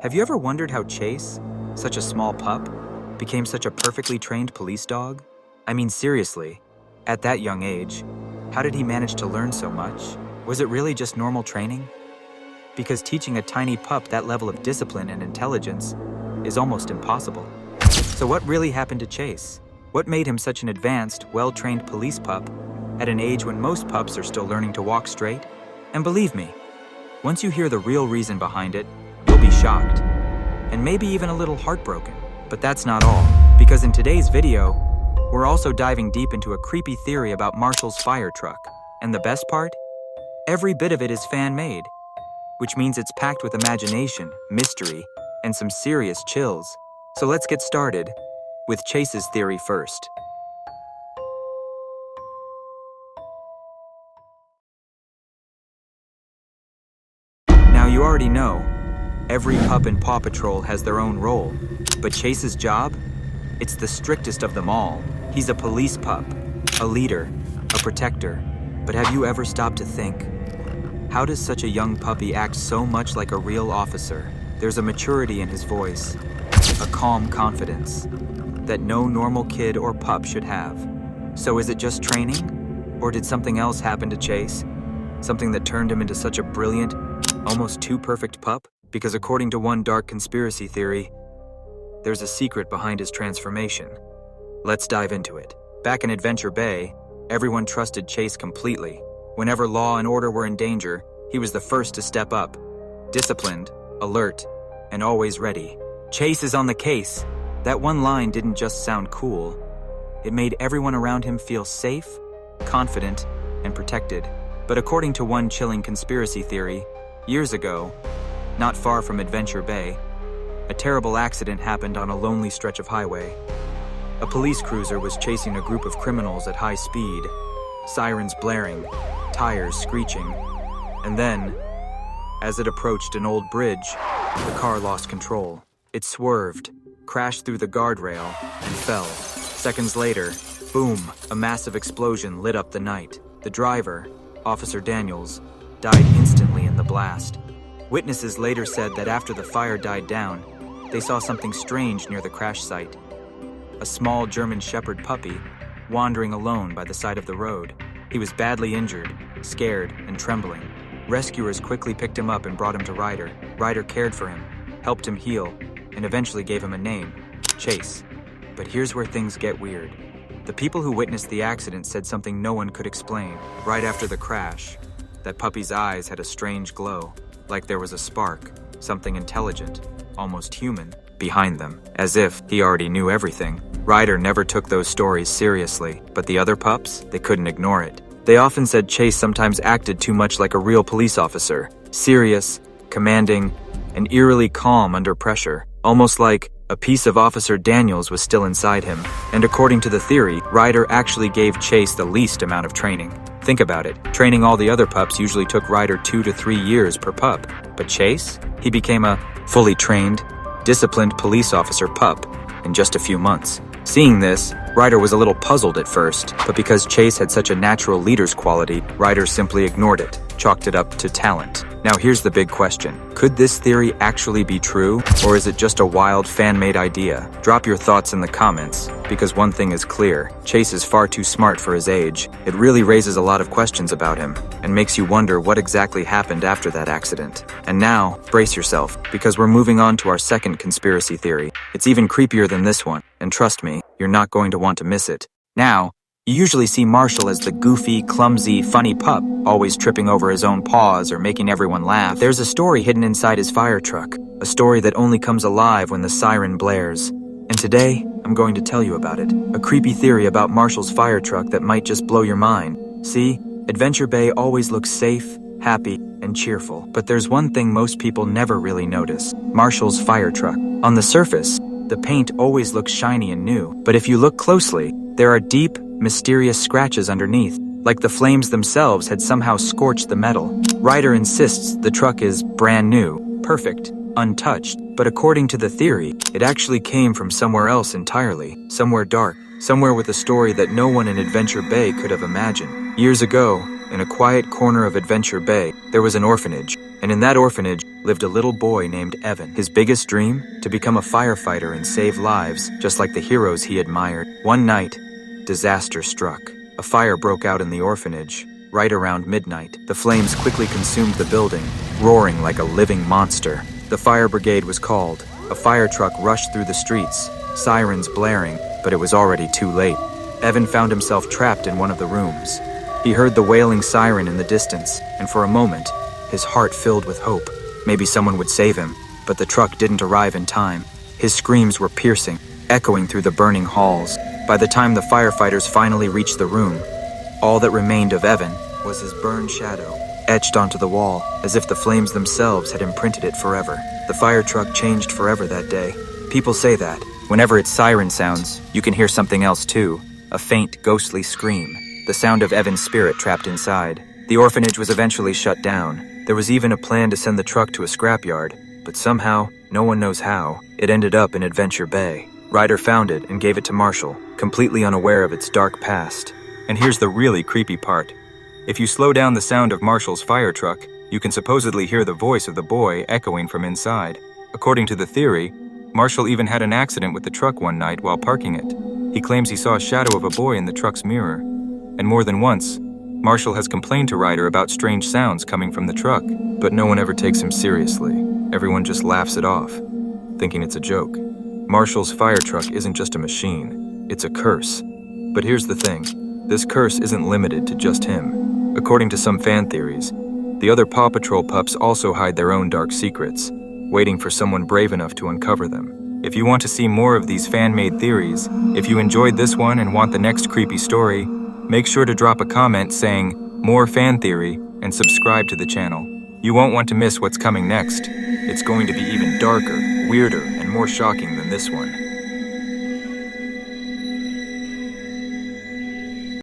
Have you ever wondered how Chase, such a small pup, became such a perfectly trained police dog? I mean, seriously, at that young age, how did he manage to learn so much? Was it really just normal training? Because teaching a tiny pup that level of discipline and intelligence is almost impossible. So what really happened to Chase? What made him such an advanced, well-trained police pup at an age when most pups are still learning to walk straight? And believe me, once you hear the real reason behind it, you'll be shocked, and maybe even a little heartbroken. But that's not all, because in today's video, we're also diving deep into a creepy theory about Marshall's fire truck. And the best part? Every bit of it is fan-made, which means it's packed with imagination, mystery, and some serious chills. So let's get started with Chase's theory first. Now you already know, every pup in Paw Patrol has their own role, but Chase's job? It's the strictest of them all. He's a police pup, a leader, a protector. But have you ever stopped to think, how does such a young puppy act so much like a real officer? There's a maturity in his voice, a calm confidence that no normal kid or pup should have. So is it just training? Or did something else happen to Chase? Something that turned him into such a brilliant, almost too perfect pup? Because according to one dark conspiracy theory, there's a secret behind his transformation. Let's dive into it. Back in Adventure Bay, everyone trusted Chase completely. Whenever law and order were in danger, he was the first to step up. Disciplined, alert, and always ready. Chase is on the case. That one line didn't just sound cool. It made everyone around him feel safe, confident, and protected. But according to one chilling conspiracy theory, years ago, not far from Adventure Bay, a terrible accident happened on a lonely stretch of highway. A police cruiser was chasing a group of criminals at high speed, sirens blaring, tires screeching. And then, as it approached an old bridge, the car lost control. It swerved, crashed through the guardrail, and fell. Seconds later, boom, a massive explosion lit up the night. The driver, Officer Daniels, died instantly in the blast. Witnesses later said that after the fire died down, they saw something strange near the crash site. A small German Shepherd puppy, wandering alone by the side of the road. He was badly injured, scared, and trembling. Rescuers quickly picked him up and brought him to Ryder. Ryder cared for him, helped him heal, and eventually gave him a name, Chase. But here's where things get weird. The people who witnessed the accident said something no one could explain. Right after the crash, that puppy's eyes had a strange glow, like there was a spark, something intelligent, almost human, behind them, as if he already knew everything. Ryder never took those stories seriously, but the other pups, they couldn't ignore it. They often said Chase sometimes acted too much like a real police officer, serious, commanding, and eerily calm under pressure, almost like a piece of Officer Daniels was still inside him. And according to the theory, Ryder actually gave Chase the least amount of training. Think about it. Training all the other pups usually took Ryder 2 to 3 years per pup. But Chase? He became a fully trained, disciplined police officer pup in just a few months. Seeing this, Ryder was a little puzzled at first, but because Chase had such a natural leader's quality, Ryder simply ignored it, chalked it up to talent. Now here's the big question. Could this theory actually be true, or is it just a wild fan-made idea? Drop your thoughts in the comments, because one thing is clear, Chase is far too smart for his age. It really raises a lot of questions about him, and makes you wonder what exactly happened after that accident. And now, brace yourself, because we're moving on to our second conspiracy theory. It's even creepier than this one, and trust me, you're not going to want to miss it. Now, you usually see Marshall as the goofy, clumsy, funny pup, always tripping over his own paws or making everyone laugh. There's a story hidden inside his fire truck, a story that only comes alive when the siren blares. And today, I'm going to tell you about it. A creepy theory about Marshall's fire truck that might just blow your mind. See, Adventure Bay always looks safe, happy, and cheerful. But there's one thing most people never really notice. Marshall's fire truck. On the surface, the paint always looks shiny and new. But if you look closely, there are deep, mysterious scratches underneath, like the flames themselves had somehow scorched the metal. Ryder insists the truck is brand new, perfect, untouched, but according to the theory, it actually came from somewhere else entirely, somewhere dark, somewhere with a story that no one in Adventure Bay could have imagined. Years ago, In a quiet corner of Adventure Bay, there was an orphanage, and in that orphanage lived a little boy named Evan. His biggest dream? To become a firefighter and save lives, just like the heroes he admired. One night, disaster struck. A fire broke out in the orphanage, right around midnight. The flames quickly consumed the building, roaring like a living monster. The fire brigade was called. A fire truck rushed through the streets, sirens blaring, but it was already too late. Evan found himself trapped in one of the rooms. He heard the wailing siren in the distance, and for a moment, his heart filled with hope. Maybe someone would save him, but the truck didn't arrive in time. His screams were piercing, echoing through the burning halls. By the time the firefighters finally reached the room, all that remained of Evan was his burned shadow, etched onto the wall, as if the flames themselves had imprinted it forever. The fire truck changed forever that day. People say that, whenever its siren sounds, you can hear something else too, a faint, ghostly scream, the sound of Evan's spirit trapped inside. The orphanage was eventually shut down. There was even a plan to send the truck to a scrapyard, but somehow, no one knows how, it ended up in Adventure Bay. Ryder found it and gave it to Marshall, completely unaware of its dark past. And here's the really creepy part. If you slow down the sound of Marshall's fire truck, you can supposedly hear the voice of the boy echoing from inside. According to the theory, Marshall even had an accident with the truck one night while parking it. He claims he saw a shadow of a boy in the truck's mirror. And more than once, Marshall has complained to Ryder about strange sounds coming from the truck, but no one ever takes him seriously. Everyone just laughs it off, thinking it's a joke. Marshall's fire truck isn't just a machine, it's a curse. But here's the thing, this curse isn't limited to just him. According to some fan theories, the other Paw Patrol pups also hide their own dark secrets, waiting for someone brave enough to uncover them. If you want to see more of these fan-made theories, if you enjoyed this one and want the next creepy story, make sure to drop a comment saying, "More fan theory," and subscribe to the channel. You won't want to miss what's coming next. It's going to be even darker, weirder, and more shocking than this one.